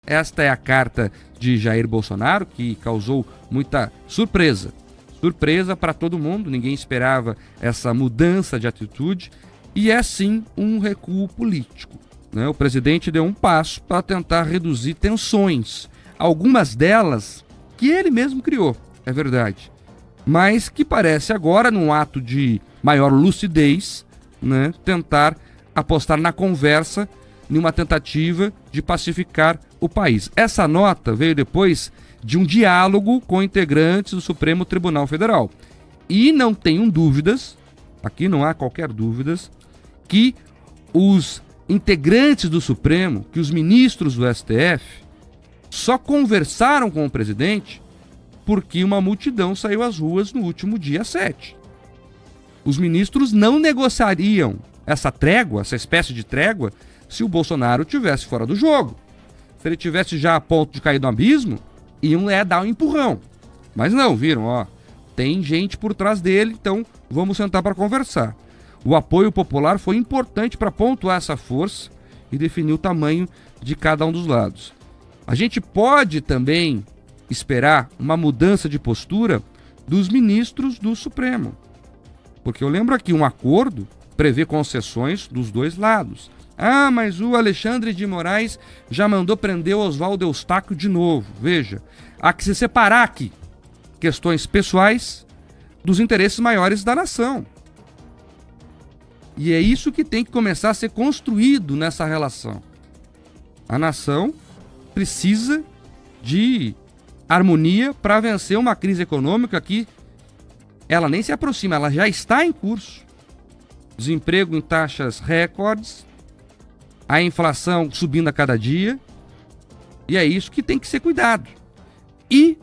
Esta é a carta de Jair Bolsonaro, que causou muita surpresa. Surpresa para todo mundo, ninguém esperava essa mudança de atitude, e é sim um recuo político, né? O presidente deu um passo para tentar reduzir tensões, algumas delas que ele mesmo criou, é verdade, mas que parece agora, num ato de maior lucidez, né, tentar apostar na conversa, numa tentativa de pacificar o país. Essa nota veio depois de um diálogo com integrantes do Supremo Tribunal Federal. E não tenham dúvidas, aqui não há qualquer dúvidas, que os integrantes do Supremo, que os ministros do STF, só conversaram com o presidente porque uma multidão saiu às ruas no último dia 7. Os ministros não negociariam essa trégua, essa espécie de trégua, se o Bolsonaro estivesse fora do jogo. Se ele tivesse já a ponto de cair no abismo, iam dar um empurrão. Mas não, viram, ó, tem gente por trás dele, então vamos sentar para conversar. O apoio popular foi importante para pontuar essa força e definir o tamanho de cada um dos lados. A gente pode também esperar uma mudança de postura dos ministros do Supremo. Porque eu lembro aqui, um acordo prevê concessões dos dois lados. Ah, mas o Alexandre de Moraes já mandou prender o Oswaldo Eustáquio de novo. Veja, há que se separar aqui questões pessoais dos interesses maiores da nação. E é isso que tem que começar a ser construído nessa relação. A nação precisa de harmonia para vencer uma crise econômica que ela nem se aproxima, ela já está em curso. Desemprego em taxas recordes, a inflação subindo a cada dia, e é isso que tem que ser cuidado. E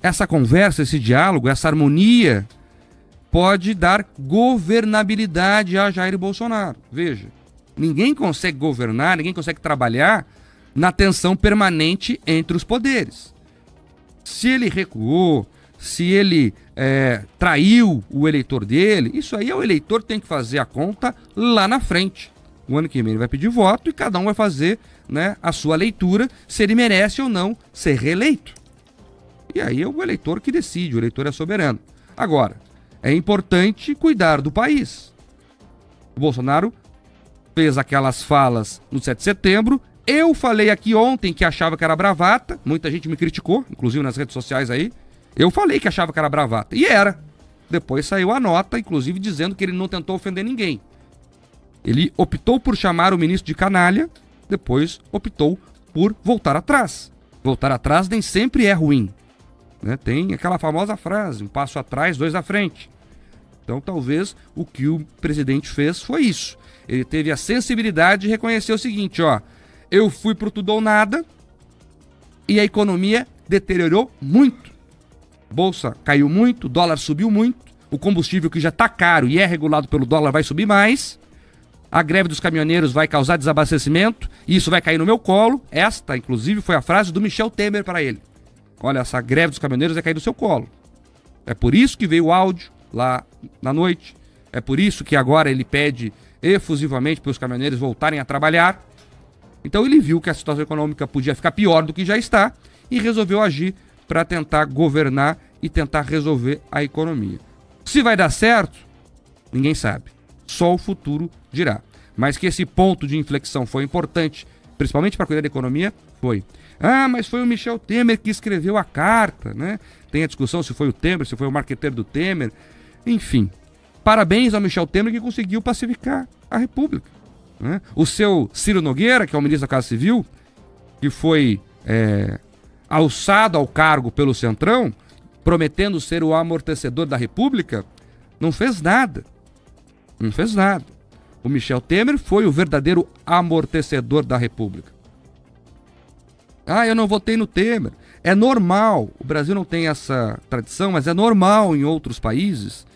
essa conversa, esse diálogo, essa harmonia pode dar governabilidade a Jair Bolsonaro. Veja, ninguém consegue governar, ninguém consegue trabalhar na tensão permanente entre os poderes. Se ele recuou, se ele traiu o eleitor dele, isso aí o eleitor tem que fazer a conta lá na frente. O ano que vem ele vai pedir voto e cada um vai fazer, né, a sua leitura, se ele merece ou não ser reeleito. E aí é o eleitor que decide, o eleitor é soberano. Agora, é importante cuidar do país. O Bolsonaro fez aquelas falas no 7 de setembro. Eu falei aqui ontem que achava que era bravata. Muita gente me criticou, inclusive nas redes sociais aí. Eu falei que achava que era bravata. E era. Depois saiu a nota, inclusive dizendo que ele não tentou ofender ninguém. Ele optou por chamar o ministro de canalha, depois optou por voltar atrás. Voltar atrás nem sempre é ruim, né? Tem aquela famosa frase, um passo atrás, dois à frente. Então talvez o que o presidente fez foi isso. Ele teve a sensibilidade de reconhecer o seguinte, ó, eu fui pro tudo ou nada e a economia deteriorou muito. Bolsa caiu muito, dólar subiu muito, o combustível que já está caro e é regulado pelo dólar vai subir mais, a greve dos caminhoneiros vai causar desabastecimento e isso vai cair no meu colo. Esta, inclusive, foi a frase do Michel Temer para ele. Olha, essa greve dos caminhoneiros vai cair no seu colo. É por isso que veio o áudio lá na noite, é por isso que agora ele pede efusivamente para os caminhoneiros voltarem a trabalhar. Então ele viu que a situação econômica podia ficar pior do que já está e resolveu agir para tentar governar e tentar resolver a economia. Se vai dar certo, ninguém sabe. Só o futuro dirá. Mas que esse ponto de inflexão foi importante, principalmente para cuidar da economia, foi. Ah, mas foi o Michel Temer que escreveu a carta, né? Tem a discussão se foi o Temer, se foi o marqueteiro do Temer. Enfim, parabéns ao Michel Temer que conseguiu pacificar a República, né? O seu Ciro Nogueira, que é o ministro da Casa Civil, que foi alçado ao cargo pelo Centrão, prometendo ser o amortecedor da República, não fez nada. Não fez nada. O Michel Temer foi o verdadeiro amortecedor da República. Ah, eu não votei no Temer. É normal, o Brasil não tem essa tradição, mas é normal em outros países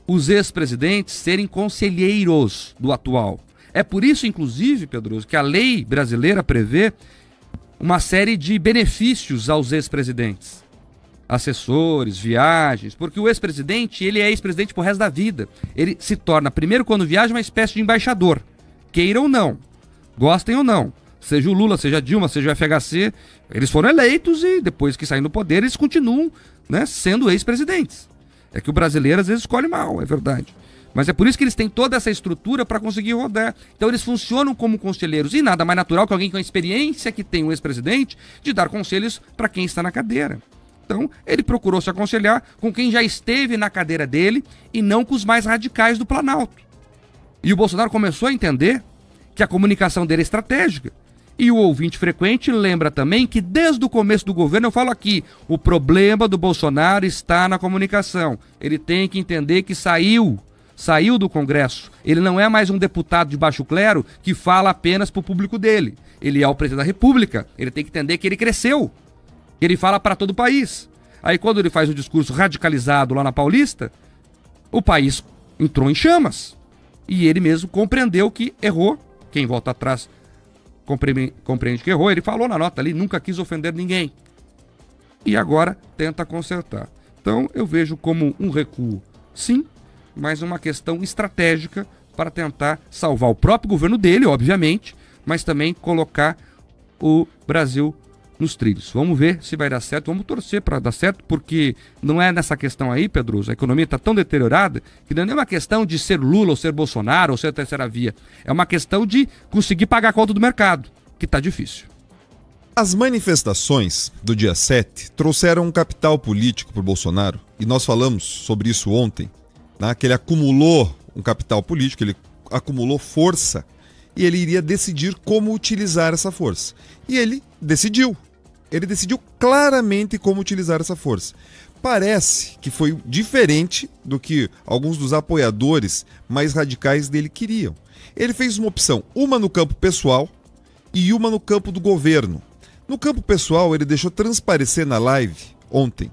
os ex-presidentes serem conselheiros do atual. É por isso, inclusive, Pedroso, que a lei brasileira prevê uma série de benefícios aos ex-presidentes. Assessores, viagens, porque o ex-presidente, ele é ex-presidente pro resto da vida. Ele se torna, primeiro quando viaja, uma espécie de embaixador. Queiram ou não, gostem ou não, seja o Lula, seja a Dilma, seja o FHC, eles foram eleitos e depois que saem do poder eles continuam, né, sendo ex-presidentes. É que o brasileiro às vezes escolhe mal, é verdade. Mas é por isso que eles têm toda essa estrutura para conseguir rodar. Então eles funcionam como conselheiros. E nada mais natural que alguém com a experiência que tem um ex-presidente de dar conselhos para quem está na cadeira. Então ele procurou se aconselhar com quem já esteve na cadeira dele e não com os mais radicais do Planalto. E o Bolsonaro começou a entender que a comunicação dele é estratégica. E o ouvinte frequente lembra também que desde o começo do governo, eu falo aqui, o problema do Bolsonaro está na comunicação. Ele tem que entender que saiu do Congresso. Ele não é mais um deputado de baixo clero que fala apenas para o público dele. Ele é o presidente da República. Ele tem que entender que ele cresceu. Ele fala para todo o país. Aí quando ele faz o discurso radicalizado lá na Paulista, o país entrou em chamas. E ele mesmo compreendeu que errou. Quem volta atrás compreende que errou. Ele falou na nota ali, nunca quis ofender ninguém. E agora tenta consertar. Então eu vejo como um recuo, sim, mas uma questão estratégica para tentar salvar o próprio governo dele, obviamente, mas também colocar o Brasil nos trilhos. Vamos ver se vai dar certo, vamos torcer para dar certo, porque não é nessa questão aí, Pedroso, a economia está tão deteriorada que não é uma questão de ser Lula ou ser Bolsonaro ou ser terceira via, é uma questão de conseguir pagar a conta do mercado, que está difícil. As manifestações do dia 7 trouxeram um capital político para o Bolsonaro, e nós falamos sobre isso ontem, né, que ele acumulou um capital político, ele acumulou força, e ele iria decidir como utilizar essa força. E ele decidiu. Ele decidiu claramente como utilizar essa força. Parece que foi diferente do que alguns dos apoiadores mais radicais dele queriam. Ele fez uma opção, uma no campo pessoal e uma no campo do governo. No campo pessoal, ele deixou transparecer na live ontem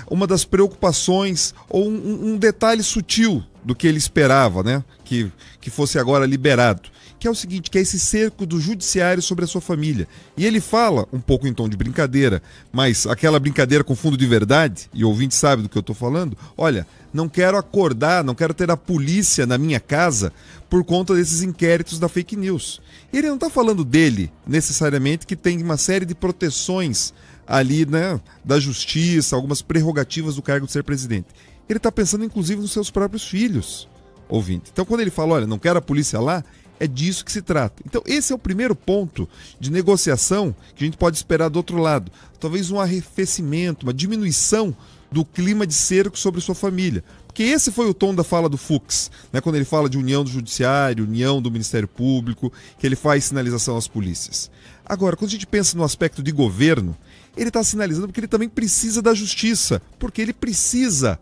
uma das preocupações ou um detalhe sutil do que ele esperava, né? Que fosse agora liberado. Que é o seguinte, que é esse cerco do judiciário sobre a sua família. E ele fala, um pouco em tom de brincadeira, mas aquela brincadeira com fundo de verdade, e o ouvinte sabe do que eu estou falando, olha, não quero acordar, não quero ter a polícia na minha casa por conta desses inquéritos da fake news. Ele não está falando dele, necessariamente, que tem uma série de proteções ali, né, da justiça, algumas prerrogativas do cargo de ser presidente. Ele está pensando, inclusive, nos seus próprios filhos, ouvinte. Então, quando ele fala, olha, não quero a polícia lá, é disso que se trata. Então, esse é o primeiro ponto de negociação que a gente pode esperar do outro lado. Talvez um arrefecimento, uma diminuição do clima de cerco sobre sua família. Porque esse foi o tom da fala do Fux, né? Quando ele fala de união do judiciário, união do Ministério Público, que ele faz sinalização às polícias. Agora, quando a gente pensa no aspecto de governo, ele está sinalizando porque ele também precisa da justiça, porque ele precisa,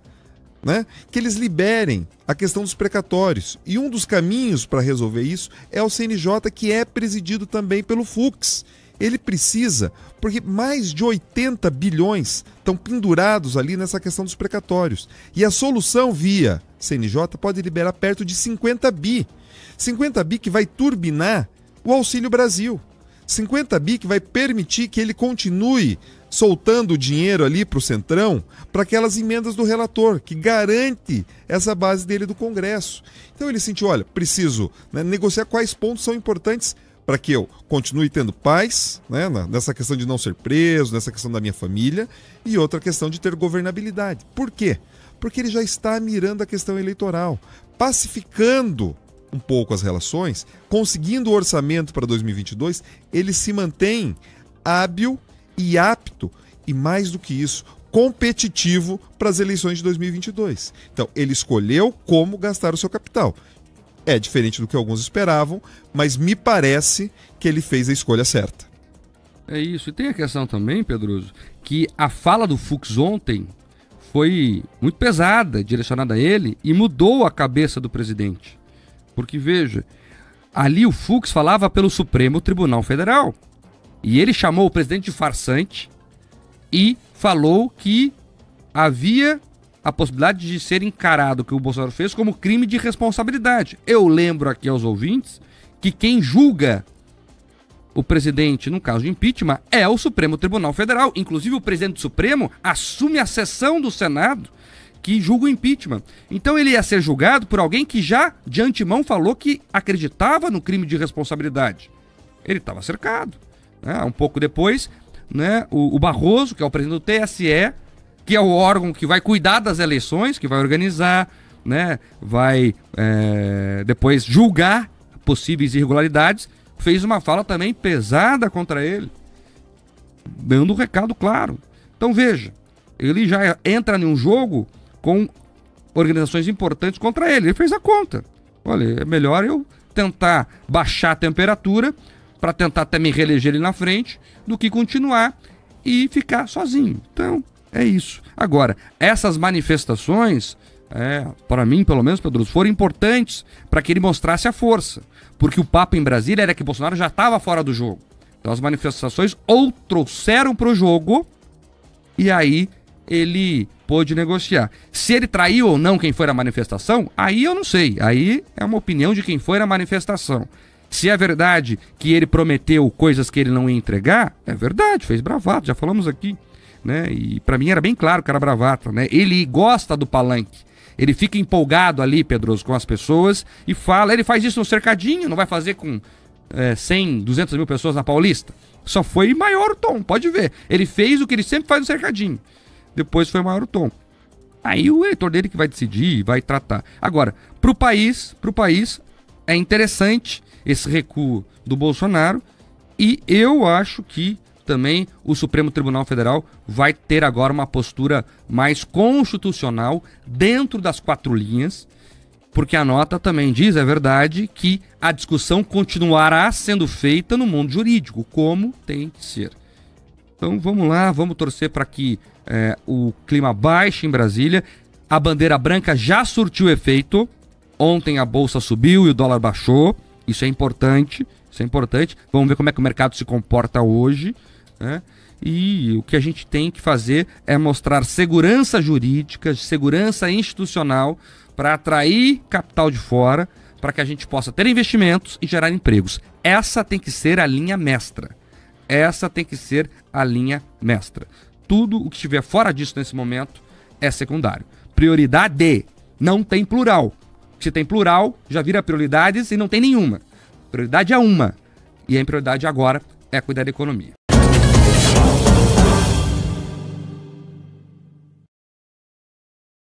né, que eles liberem a questão dos precatórios. E um dos caminhos para resolver isso é o CNJ, que é presidido também pelo Fux. Ele precisa, porque mais de 80 bilhões estão pendurados ali nessa questão dos precatórios. E a solução via CNJ pode liberar perto de 50 bi. 50 bi que vai turbinar o Auxílio Brasil. 50 bi que vai permitir que ele continue soltando o dinheiro ali para o Centrão, para aquelas emendas do relator, que garante essa base dele do Congresso. Então ele sentiu, olha, preciso, né, negociar quais pontos são importantes para que eu continue tendo paz, né, nessa questão de não ser preso, nessa questão da minha família, e outra questão de ter governabilidade. Por quê? Porque ele já está mirando a questão eleitoral, pacificando um pouco as relações, conseguindo o orçamento para 2022, ele se mantém hábil e apto, e mais do que isso, competitivo para as eleições de 2022. Então, ele escolheu como gastar o seu capital. É diferente do que alguns esperavam, mas me parece que ele fez a escolha certa. É isso. E tem a questão também, Pedroso, que a fala do Fux ontem foi muito pesada, direcionada a ele, e mudou a cabeça do presidente. Porque, veja, ali o Fux falava pelo Supremo Tribunal Federal. E ele chamou o presidente de farsante e falou que havia a possibilidade de ser encarado o que o Bolsonaro fez como crime de responsabilidade. Eu lembro aqui aos ouvintes que quem julga o presidente no caso de impeachment é o Supremo Tribunal Federal. Inclusive o presidente do Supremo assume a sessão do Senado que julga o impeachment. Então ele ia ser julgado por alguém que já de antemão falou que acreditava no crime de responsabilidade. Ele estava cercado. Né? Um pouco depois, né, o Barroso, que é o presidente do TSE, que é o órgão que vai cuidar das eleições, que vai organizar, né, vai depois julgar possíveis irregularidades, fez uma fala também pesada contra ele, dando um recado claro. Então veja, ele já entra em um jogo com organizações importantes contra ele. Ele fez a conta. Olha, é melhor eu tentar baixar a temperatura para tentar até me reeleger ali na frente do que continuar e ficar sozinho. Então, é isso. Agora, essas manifestações, para mim, pelo menos, Pedro, foram importantes para que ele mostrasse a força. Porque o papo em Brasília era que Bolsonaro já estava fora do jogo. Então, as manifestações ou trouxeram para o jogo e aí ele pôde negociar. Se ele traiu ou não quem foi na manifestação, aí eu não sei. Aí é uma opinião de quem foi na manifestação. Se é verdade que ele prometeu coisas que ele não ia entregar, é verdade, fez bravata, já falamos aqui. Né? E para mim era bem claro que era bravata. Né? Ele gosta do palanque. Ele fica empolgado ali, Pedroso, com as pessoas e fala. Ele faz isso no cercadinho, não vai fazer com 100, 200 mil pessoas na Paulista. Só foi maior o tom, pode ver. Ele fez o que ele sempre faz no cercadinho. Depois foi maior o tom. Aí o eleitor dele que vai decidir, vai tratar. Agora, pro país é interessante esse recuo do Bolsonaro e eu acho que também o Supremo Tribunal Federal vai ter agora uma postura mais constitucional dentro das 4 linhas, porque a nota também diz, é verdade, que a discussão continuará sendo feita no mundo jurídico, como tem que ser. Então vamos lá, vamos torcer para que o clima baixe em Brasília. A bandeira branca já surtiu efeito. Ontem a bolsa subiu e o dólar baixou. Isso é importante. Vamos ver como é que o mercado se comporta hoje. Né? E o que a gente tem que fazer é mostrar segurança jurídica, segurança institucional para atrair capital de fora, para que a gente possa ter investimentos e gerar empregos. Essa tem que ser a linha mestra. Tudo o que estiver fora disso nesse momento é secundário. Prioridade não tem plural. Se tem plural, já vira prioridades e não tem nenhuma. Prioridade é uma. E a prioridade agora é cuidar da economia.